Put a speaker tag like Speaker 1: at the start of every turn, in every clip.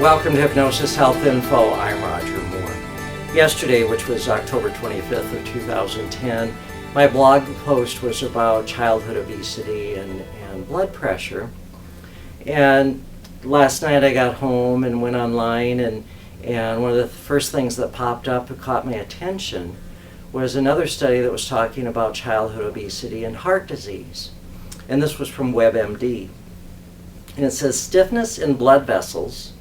Speaker 1: Welcome to Hypnosis Health Info. I'm Roger Moore. Yesterday, which was October 25th of 2010, my blog post was about childhood obesity and blood pressure. And last night I got home and went online, and one of the first things that popped up that caught my attention was another study that was talking about childhood obesity and heart disease. And this was from WebMD. And it says stiffness in blood vessels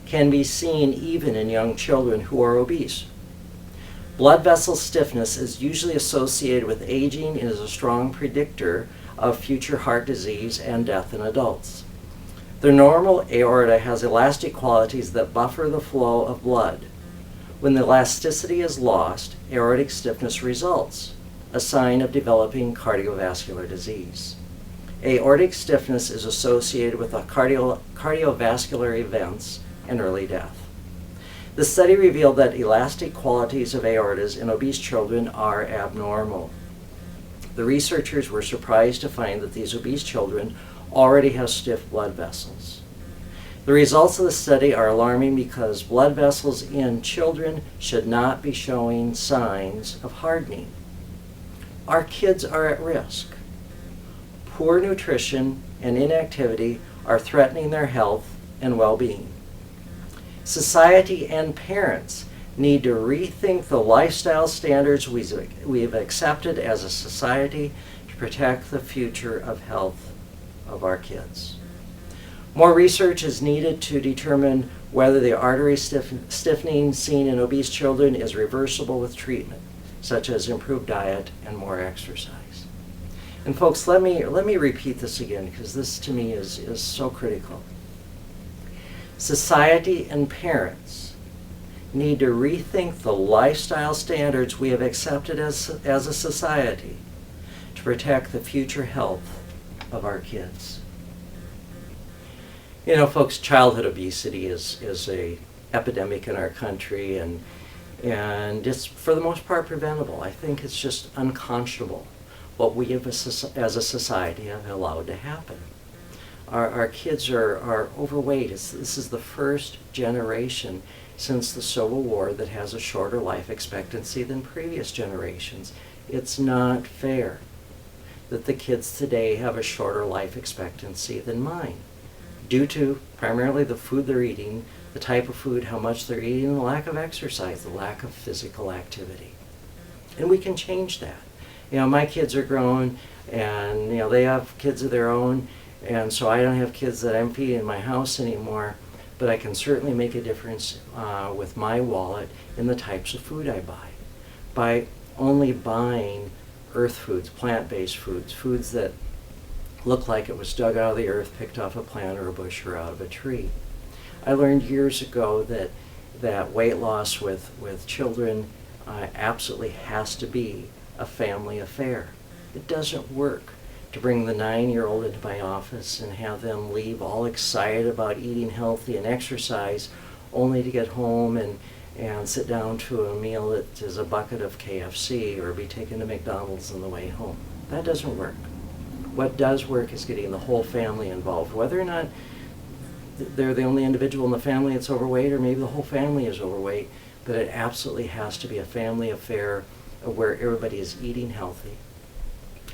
Speaker 1: can be seen even in young children who are obese. Blood vessel stiffness is usually associated with aging and is a strong predictor of future heart disease and death in adults. The normal aorta has elastic qualities that buffer the flow of blood. When the elasticity is lost, aortic stiffness results, a sign of developing cardiovascular disease. Aortic stiffness is associated with cardiovascular events and early death. The study revealed that elastic qualities of aortas in obese children are abnormal. The researchers were surprised to find that these obese children already have stiff blood vessels. The results of the study are alarming because blood vessels in children should not be showing signs of hardening. Our kids are at risk. Poor nutrition and inactivity are threatening their health and well-being. Society and parents need to rethink the lifestyle standards we have accepted as a society to protect the future of health of our kids. More research is needed to determine whether the artery stiffening seen in obese children is reversible with treatment, such as improved diet and more exercise. And folks, let me repeat this again, because this to me is so critical. Society and parents need to rethink the lifestyle standards we have accepted as a society to protect the future health of our kids. You know, folks, childhood obesity is a epidemic in our country, and it's for the most part preventable. I think it's just unconscionable what we as a society have allowed to happen. Our kids are overweight. This is the first generation since the Civil War that has a shorter life expectancy than previous generations. It's not fair that the kids today have a shorter life expectancy than mine, due to primarily the food they're eating, the type of food, how much they're eating, the lack of exercise, the lack of physical activity. And we can change that. You know, my kids are grown, and they have kids of their own, and so I don't have kids that I'm feeding in my house anymore, but I can certainly make a difference with my wallet in the types of food I buy, by only buying earth foods, plant-based foods, foods that look like it was dug out of the earth, picked off a plant or a bush or out of a tree. I learned years ago that weight loss with children absolutely has to be a family affair. It doesn't work to bring the 9-year-old into my office and have them leave all excited about eating healthy and exercise, only to get home and sit down to a meal that is a bucket of KFC or be taken to McDonald's on the way home. That doesn't work. What does work is getting the whole family involved, whether or not they're the only individual in the family that's overweight, or maybe the whole family is overweight, but it absolutely has to be a family affair where everybody is eating healthy,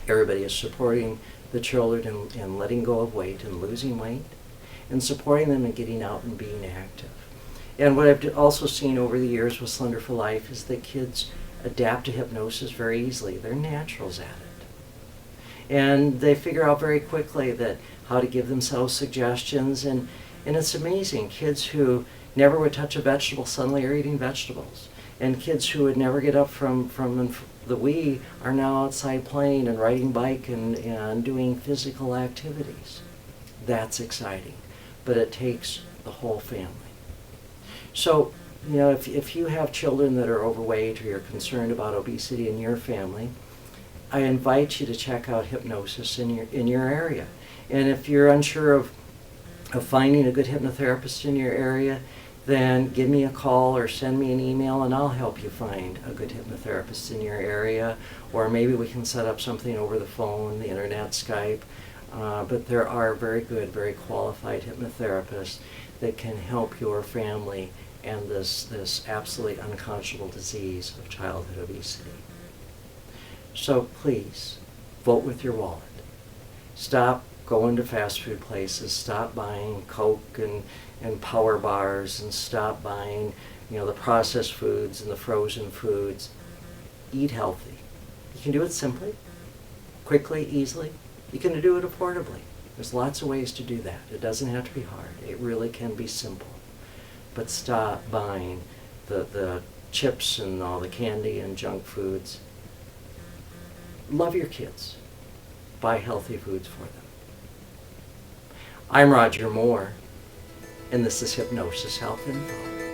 Speaker 1: everybody is supporting the children in letting go of weight and losing weight, and supporting them in getting out and being active. And what I've also seen over the years with Slender for Life is that kids adapt to hypnosis very easily. They're naturals at it. And they figure out very quickly that how to give themselves suggestions, and it's amazing. Kids who never would touch a vegetable suddenly are eating vegetables. And kids who would never get up from the Wii are now outside playing and riding bike and doing physical activities. That's exciting. But it takes the whole family. So, if you have children that are overweight, or you're concerned about obesity in your family, I invite you to check out hypnosis in your area. And if you're unsure of finding a good hypnotherapist in your area, then give me a call or send me an email, and I'll help you find a good hypnotherapist in your area. Or maybe we can set up something over the phone, the internet, Skype. But there are very good, very qualified hypnotherapists that can help your family and this absolutely unconscionable disease of childhood obesity. So please, vote with your wallet. Stop going to fast food places. Stop buying Coke and power bars, and stop buying, the processed foods and the frozen foods. Eat healthy. You can do it simply, quickly, easily. You can do it affordably. There's lots of ways to do that. It doesn't have to be hard. It really can be simple. But stop buying the chips and all the candy and junk foods. Love your kids. Buy healthy foods for them. I'm Roger Moore, and this is Hypnosis Health Info.